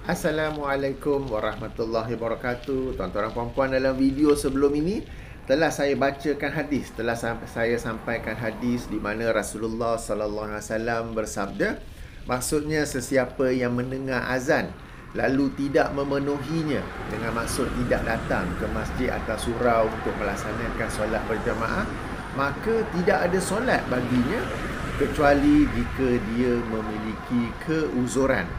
Assalamualaikum warahmatullahi wabarakatuh. Tuan-tuan dan puan-puan, dalam video sebelum ini telah saya bacakan hadis, saya sampaikan hadis di mana Rasulullah sallallahu alaihi wasallam bersabda, maksudnya sesiapa yang mendengar azan lalu tidak memenuhinya, dengan maksud tidak datang ke masjid atau surau untuk melaksanakan solat berjamaah, maka tidak ada solat baginya kecuali jika dia memiliki keuzuran.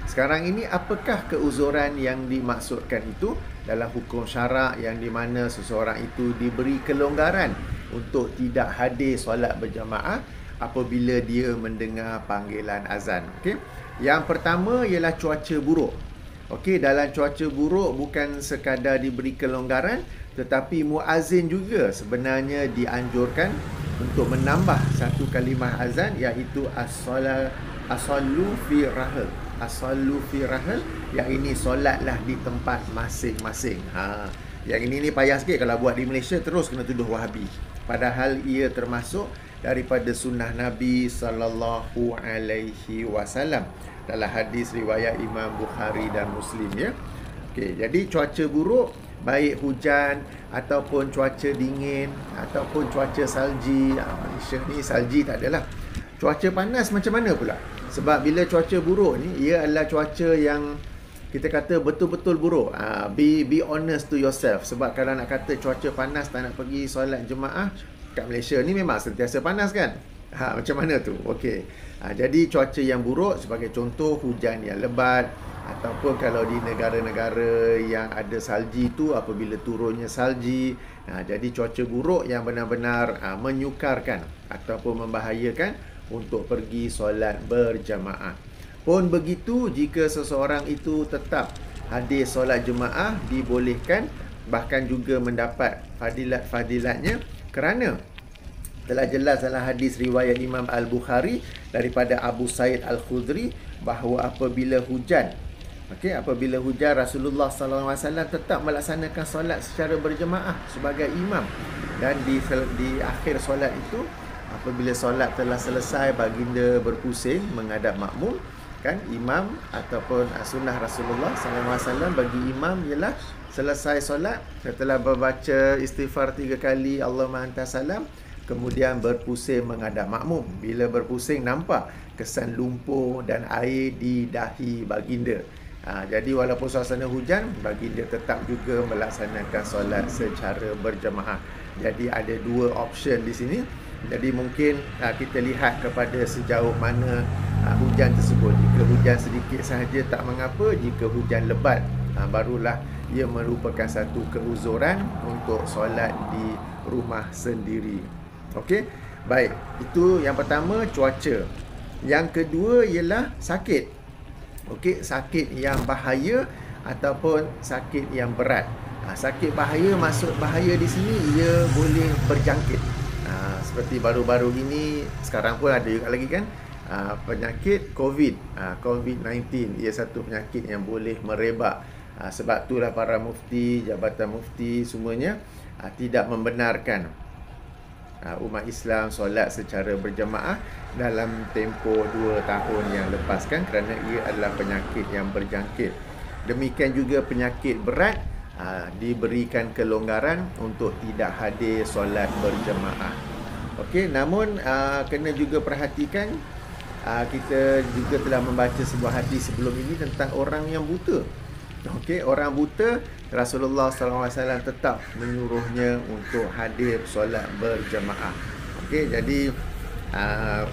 Sekarang ini, apakah keuzuran yang dimaksudkan itu dalam hukum syarak, yang di mana seseorang itu diberi kelonggaran untuk tidak hadir solat berjamaah apabila dia mendengar panggilan azan. Okey. Yang pertama ialah cuaca buruk. Okey, dalam cuaca buruk bukan sekadar diberi kelonggaran, tetapi muazzin juga sebenarnya dianjurkan untuk menambah satu kalimah azan, iaitu as-sallu fi rahal. As-sallu fi rahal, yang ini solatlah di tempat masing-masing. Yang ini ni payah sikit, kalau buat di Malaysia terus kena tuduh Wahabi. Padahal ia termasuk daripada sunnah Nabi sallallahu alaihi wasallam dalam hadis riwayat Imam Bukhari dan Muslim, ya. Okey, jadi cuaca buruk, baik hujan ataupun cuaca dingin ataupun cuaca salji. Malaysia ni salji tak adalah. Cuaca panas macam mana pula? Sebab bila cuaca buruk ni, ia adalah cuaca yang kita kata betul-betul buruk. Be honest to yourself. Sebab kalau nak kata cuaca panas tak nak pergi solat jemaah, kat Malaysia ni memang sentiasa panas kan? Macam mana tu? Okey. Jadi cuaca yang buruk, sebagai contoh hujan yang lebat, ataupun kalau di negara-negara yang ada salji tu, apabila turunnya salji. Jadi cuaca buruk yang benar-benar menyukarkan ataupun membahayakan untuk pergi solat berjamaah. Pun begitu, jika seseorang itu tetap hadir solat jemaah, dibolehkan, bahkan juga mendapat fadilat-fadilatnya, kerana telah jelas dalam hadis riwayat Imam Al-Bukhari daripada Abu Sa'id Al-Khudri bahawa apabila hujan, Rasulullah SAW tetap melaksanakan solat secara berjemaah sebagai imam. Dan di akhir solat itu, apabila solat telah selesai, baginda berpusing menghadap makmum. Kan, imam ataupun sunnah Rasulullah SAW bagi imam ialah selesai solat, setelah membaca istighfar 3 kali, Allahumma anta salam, kemudian berpusing menghadap makmum. Bila berpusing, nampak kesan lumpur dan air di dahi baginda. Jadi walaupun suasana hujan, baginda tetap juga melaksanakan solat secara berjemaah. Jadi ada dua option di sini. Jadi mungkin kita lihat kepada sejauh mana hujan tersebut. Jika hujan sedikit sahaja tak mengapa, jika hujan lebat, barulah ia merupakan satu keuzuran untuk solat di rumah sendiri. Okey, baik. Itu yang pertama, cuaca. Yang kedua ialah sakit. Okey, sakit yang bahaya ataupun sakit yang berat. Sakit bahaya, maksud bahaya di sini ia boleh berjangkit. Seperti baru-baru ini, sekarang pun ada juga lagi kan, penyakit COVID-19. Ia satu penyakit yang boleh merebak. Sebab itulah para mufti, jabatan mufti semuanya tidak membenarkan umat Islam solat secara berjemaah dalam tempoh 2 tahun yang lepas kan, kerana ia adalah penyakit yang berjangkit. Demikian juga penyakit berat, diberikan kelonggaran untuk tidak hadir solat berjemaah. Okey, namun kena juga perhatikan, kita juga telah membaca sebuah hadis sebelum ini tentang orang yang buta. Okey, orang buta, Rasulullah SAW tetap menyuruhnya untuk hadir solat berjemaah. Okey, jadi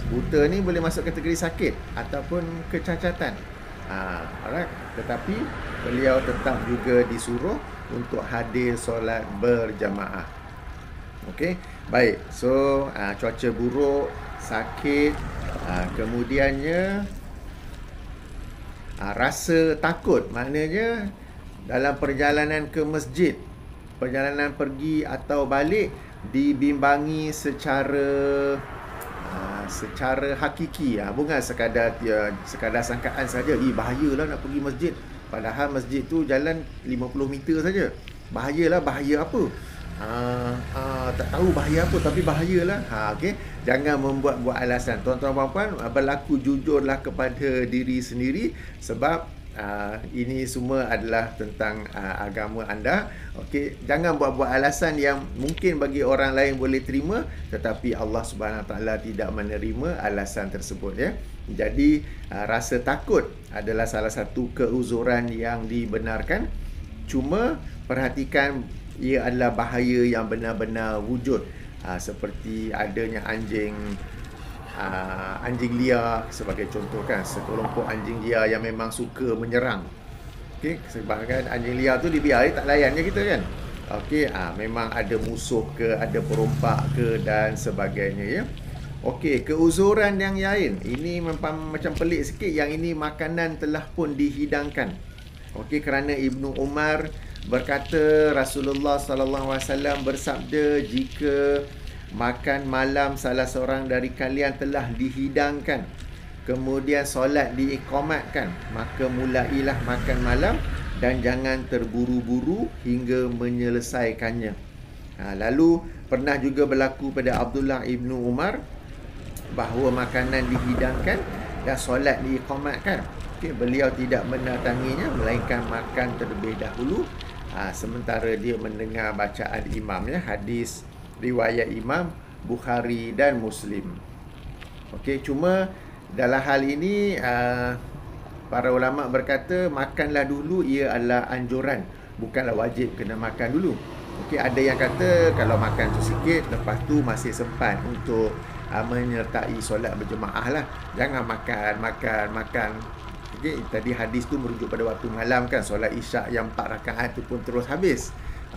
buta ni boleh masuk kategori sakit ataupun kecacatan. Alright, tetapi beliau tetap juga disuruh untuk hadir solat berjemaah. Okey, baik. So cuaca buruk, sakit, kemudiannya rasa takut. Maknanya dalam perjalanan ke masjid, perjalanan pergi atau balik, dibimbangi secara hakiki, bukan sekadar sangkaan saja. Bahayalah nak pergi masjid, padahal masjid tu jalan 50 meter saja. Bahayalah, bahaya apa? Tak tahu bahaya apa, tapi bahayalah. Okey, jangan membuat-buat alasan. Tuan-tuan puan-puan, berlaku jujurlah kepada diri sendiri, sebab ini semua adalah tentang agama anda. Okey, jangan buat-buat alasan yang mungkin bagi orang lain boleh terima, tetapi Allah Subhanahu Wa Taala tidak menerima alasan tersebut, ya. Jadi rasa takut adalah salah satu keuzuran yang dibenarkan. Cuma perhatikan, ia adalah bahaya yang benar-benar wujud, seperti adanya anjing liar sebagai contoh, kan, sekelompok anjing liar yang memang suka menyerang. Okey, sebab kan anjing liar tu dibiarkan tak layan je kita, kan. Okey, memang ada musuh ke, ada perompak ke dan sebagainya, ya. Okey, keuzuran yang lain ini macam pelik sikit. Yang ini makanan telah pun dihidangkan. Okey, kerana Ibnu Umar berkata Rasulullah sallallahu alaihi wasallam bersabda, jika makan malam salah seorang dari kalian telah dihidangkan, kemudian solat diiqamatkan, maka mulailah makan malam dan jangan terburu-buru hingga menyelesaikannya. Lalu pernah juga berlaku pada Abdullah ibnu Umar bahawa makanan dihidangkan dan solat diiqamatkan. Okay, beliau tidak mendatanginya, melainkan makan terlebih dahulu, sementara dia mendengar bacaan imam, ya. Hadis riwayat Imam Bukhari dan Muslim. Okey, cuma dalam hal ini para ulama berkata makanlah dulu, ia adalah anjuran, bukanlah wajib kena makan dulu. Okey, ada yang kata kalau makan tu sikit, lepas tu masih sempat untuk menyertai solat berjemaah lah. Jangan makan. Okey, tadi hadis tu merujuk pada waktu malam, kan, solat isyak yang 4 rakaat tu pun terus habis.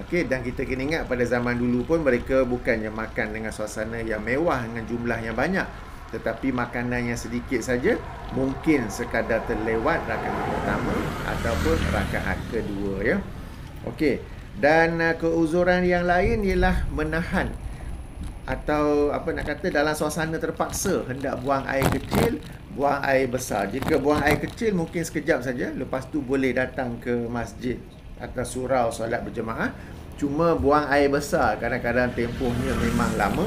Okey, dan kita kena ingat pada zaman dulu pun mereka bukannya makan dengan suasana yang mewah dengan jumlah yang banyak, tetapi makanan yang sedikit saja, mungkin sekadar terlewat rakaat pertama ataupun rakaat kedua, ya. Okey, dan keuzuran yang lain ialah menahan atau dalam suasana terpaksa hendak buang air kecil, buang air besar. Jika buang air kecil mungkin sekejap saja, lepas tu boleh datang ke masjid atau surau solat berjemaah. Cuma buang air besar kadang-kadang tempohnya memang lama,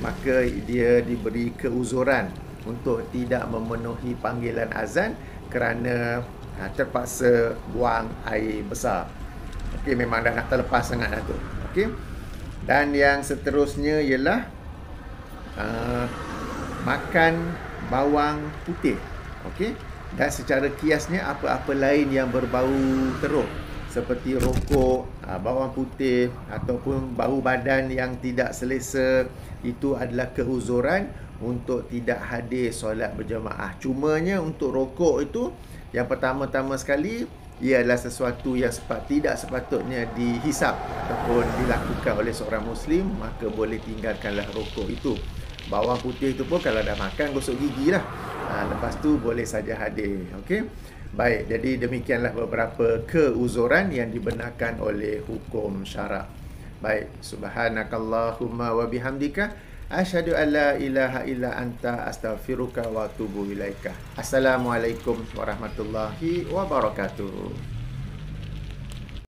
maka dia diberi keuzuran untuk tidak memenuhi panggilan azan kerana terpaksa buang air besar. Okey, memang dah nak terlepas sangat dah tu. Okey. Dan yang seterusnya ialah makan bawang putih. Okey. Dan secara kiasnya apa-apa lain yang berbau teruk seperti rokok, bawang putih ataupun bau badan yang tidak selesa, itu adalah keuzuran untuk tidak hadir solat berjemaah. Cumanya untuk rokok itu, yang pertama-tama sekali, ia adalah sesuatu yang tidak sepatutnya dihisap ataupun dilakukan oleh seorang Muslim, maka boleh tinggalkanlah rokok itu. Bawang putih itu pun kalau dah makan, gosok gigi lah. Lepas tu boleh saja hadir. Okey. Baik, jadi demikianlah beberapa keuzuran yang dibenarkan oleh hukum syarak. Baik, subhanakallahumma wa bihamdika asyhadu an la ilaha illa anta astaghfiruka wa atubu ilaika. Assalamualaikum warahmatullahi wabarakatuh.